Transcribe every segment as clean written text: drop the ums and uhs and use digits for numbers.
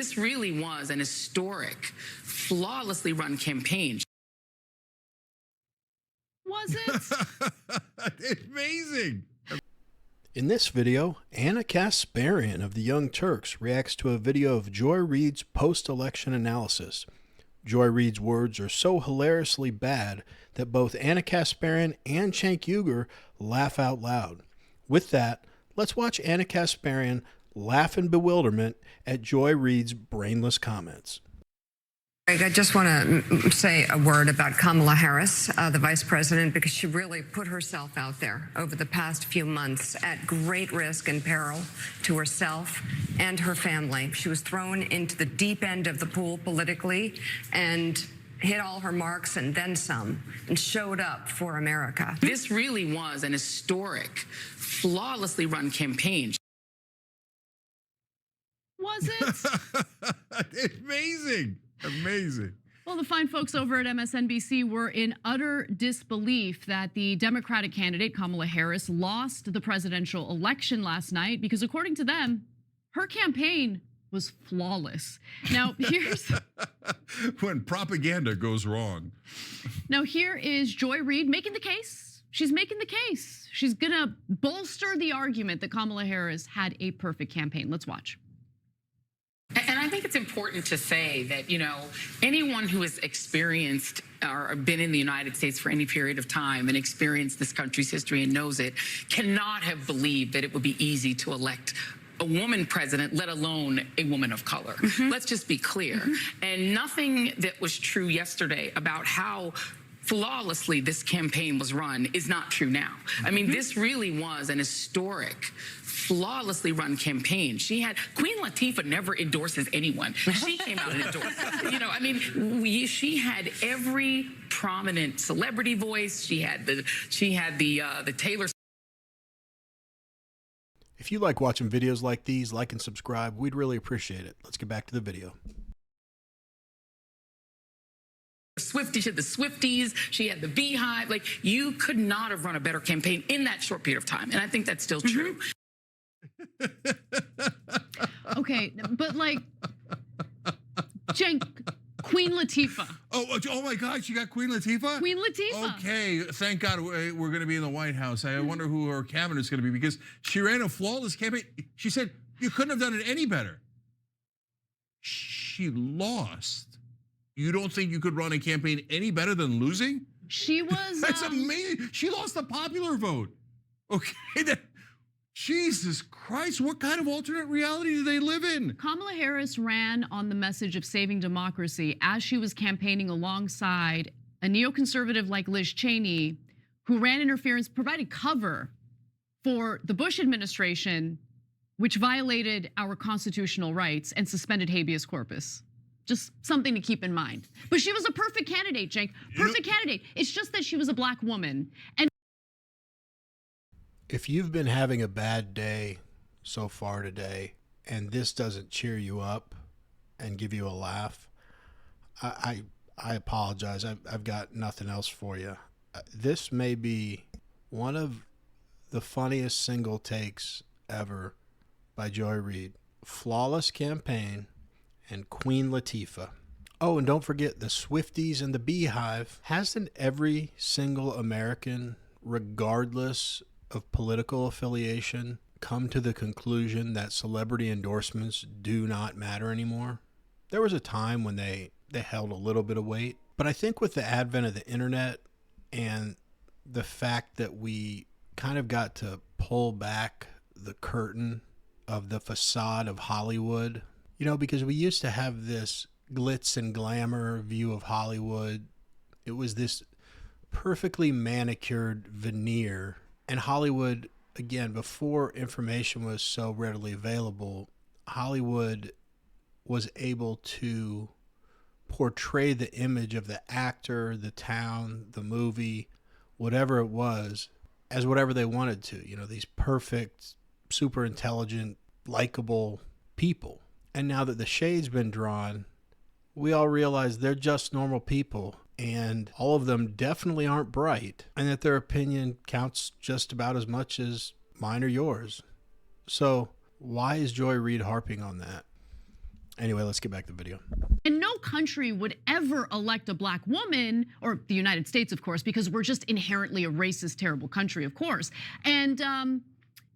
This really was an historic, flawlessly run campaign. Was it? Amazing. In this video, Ana Kasparian of the Young Turks reacts to a video of Joy Reid's post-election analysis. Joy Reid's words are so hilariously bad that both Ana Kasparian and Cenk Uygur laugh out loud. With that, let's watch Ana Kasparian laugh in bewilderment at Joy Reid's brainless comments. I just want to say a word about Kamala Harris, the vice president, because she really put herself out there over the past few months at great risk and peril to herself and her family. She was thrown into the deep end of the pool politically and hit all her marks and then some, and showed up for America. This really was an historic, flawlessly run campaign. Was it? Amazing. Amazing. Well, the fine folks over at MSNBC were in utter disbelief that the Democratic candidate, Kamala Harris, lost the presidential election last night because, according to them, her campaign was flawless. Now, here's... when propaganda goes wrong. Now, here is Joy Reid making the case. She's making the case. She's going to bolster the argument that Kamala Harris had a perfect campaign. Let's watch. And I think it's important to say that, anyone who has experienced or been in the United States for any period of time and experienced this country's history and knows it cannot have believed that it would be easy to elect a woman president, let alone a woman of color. Let's just be clear. And nothing that was true yesterday about how flawlessly this campaign was run is not true now. I mean, this really was an historic, flawlessly run campaign. Queen Latifah never endorses anyone. She came out and endorsed. She had every prominent celebrity voice. She had the Taylor. If you like watching videos like these, like and subscribe. We'd really appreciate it. Let's get back to the video. She had the Swifties, she had the Beehive. Like, you could not have run a better campaign in that short period of time. And I think that's still true. Okay, but Cenk, Queen Latifah. Oh my God, she got Queen Latifah? Queen Latifah. Okay, thank God we're going to be in the White House. I wonder who her cabinet's going to be, because she ran a flawless campaign. She said, you couldn't have done it any better. She lost. You don't think you could run a campaign any better than losing? She was... That's amazing. She lost the popular vote. Okay, Jesus Christ, what kind of alternate reality do they live in? Kamala Harris ran on the message of saving democracy as she was campaigning alongside a neoconservative like Liz Cheney, who ran interference, provided cover for the Bush administration, which violated our constitutional rights and suspended habeas corpus. Just something to keep in mind. But she was a perfect candidate, Cenk. Perfect candidate. It's just that she was a black woman. And if you've been having a bad day so far today and this doesn't cheer you up and give you a laugh, I apologize. I've got nothing else for you. This may be one of the funniest single takes ever by Joy Reid. Flawless campaign and Queen Latifah. Oh, and don't forget the Swifties and the Beehive. Hasn't every single American, regardless of political affiliation, come to the conclusion that celebrity endorsements do not matter anymore? There was a time when they held a little bit of weight, but I think with the advent of the internet and the fact that we kind of got to pull back the curtain of the facade of Hollywood, because we used to have this glitz and glamour view of Hollywood. It was this perfectly manicured veneer. And Hollywood, again, before information was so readily available, Hollywood was able to portray the image of the actor, the town, the movie, whatever it was, as whatever they wanted to. These perfect, super intelligent, likable people. And now that the shade's been drawn, we all realize they're just normal people, and all of them definitely aren't bright, and that their opinion counts just about as much as mine or yours. So why is Joy Reid harping on that? Anyway, let's get back to the video. And no country would ever elect a black woman, or the United States, of course, because we're just inherently a racist, terrible country, of course. And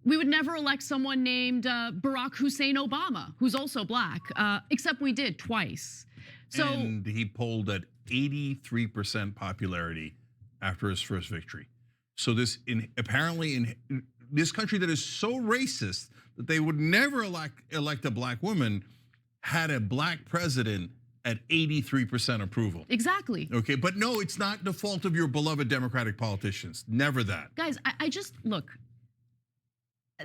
we would never elect someone named Barack Hussein Obama, who's also black, except we did twice. So, and he polled at 83% popularity after his first victory. So apparently in this country that is so racist that they would never elect a black woman, had a black president at 83% approval. exactly. Okay, but no, it's not the fault of your beloved Democratic politicians. Never that. Guys, I just, look,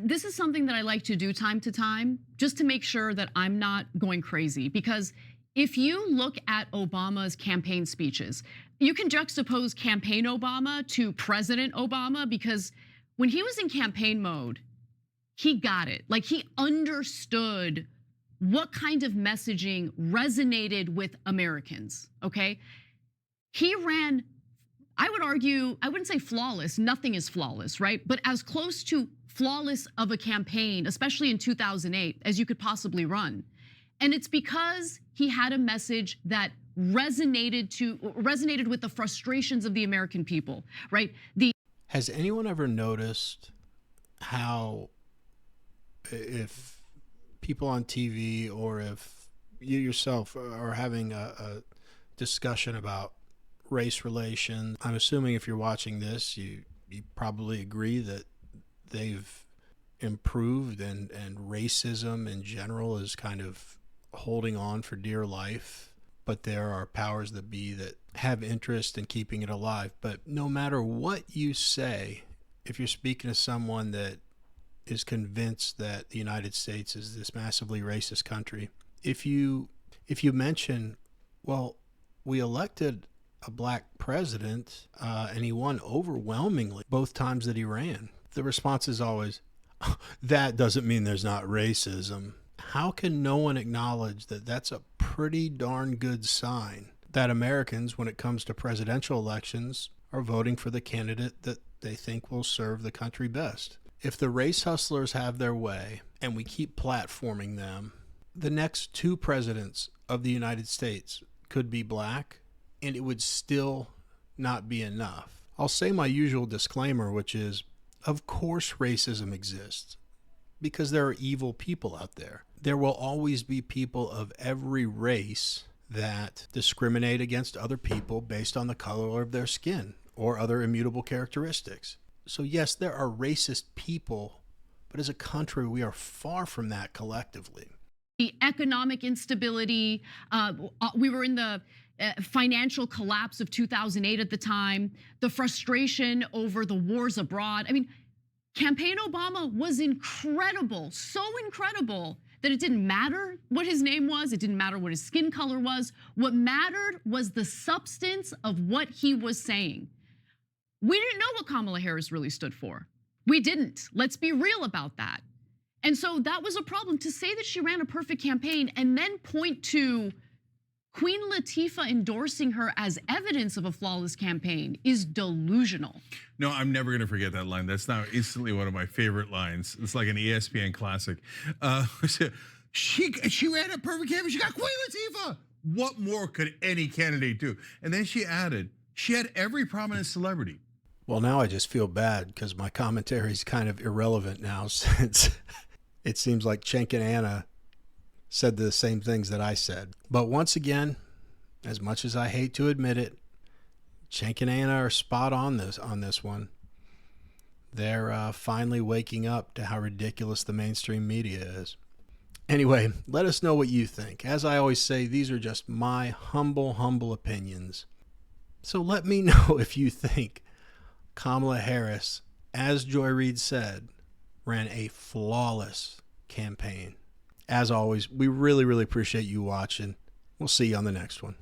this is something that I like to do time to time, just to make sure that I'm not going crazy. Because if you look at Obama's campaign speeches, you can juxtapose campaign Obama to President Obama, because when he was in campaign mode, he got it. Like, he understood what kind of messaging resonated with Americans, okay? He ran, I would argue, I wouldn't say flawless, nothing is flawless, right? But as close to flawless of a campaign, especially in 2008, as you could possibly run. And it's because he had a message that resonated with the frustrations of the American people, right? Has anyone ever noticed how, if people on TV or if you yourself are having a discussion about race relations, I'm assuming if you're watching this, you probably agree that they've improved and racism in general is kind of holding on for dear life, but there are powers that be that have interest in keeping it alive. But no matter what you say, if you're speaking to someone that is convinced that the United States is this massively racist country, if you mention, well, we elected a black president and he won overwhelmingly both times that he ran, the response is always, that doesn't mean there's not racism. How can no one acknowledge that that's a pretty darn good sign that Americans, when it comes to presidential elections, are voting for the candidate that they think will serve the country best? If the race hustlers have their way and we keep platforming them, the next two presidents of the United States could be black, and it would still not be enough. I'll say my usual disclaimer, which is, of course racism exists, because there are evil people out there. There will always be people of every race that discriminate against other people based on the color of their skin or other immutable characteristics. So yes, there are racist people, but as a country, we are far from that collectively. The economic instability, we were in the financial collapse of 2008 at the time, the frustration over the wars abroad. I mean, campaign Obama was incredible, so incredible that it didn't matter what his name was, it didn't matter what his skin color was. What mattered was the substance of what he was saying. We didn't know what Kamala Harris really stood for. We didn't. Let's be real about that. And so that was a problem. To say that she ran a perfect campaign and then point to Queen Latifah endorsing her as evidence of a flawless campaign is delusional. No, I'm never going to forget that line. That's now instantly one of my favorite lines. It's like an ESPN classic. She ran a perfect campaign. She got Queen Latifah. What more could any candidate do? And then she added, she had every prominent celebrity. Well, now I just feel bad because my commentary is kind of irrelevant now, since it seems like Cenk and Ana said the same things that I said. But once again, as much as I hate to admit it, Cenk and Ana are spot on this one. They're finally waking up to how ridiculous the mainstream media is. Anyway, let us know what you think. As I always say, these are just my humble opinions. So let me know if you think Kamala Harris, as Joy Reid said, ran a flawless campaign. As always, we really appreciate you watching. We'll see you on the next one.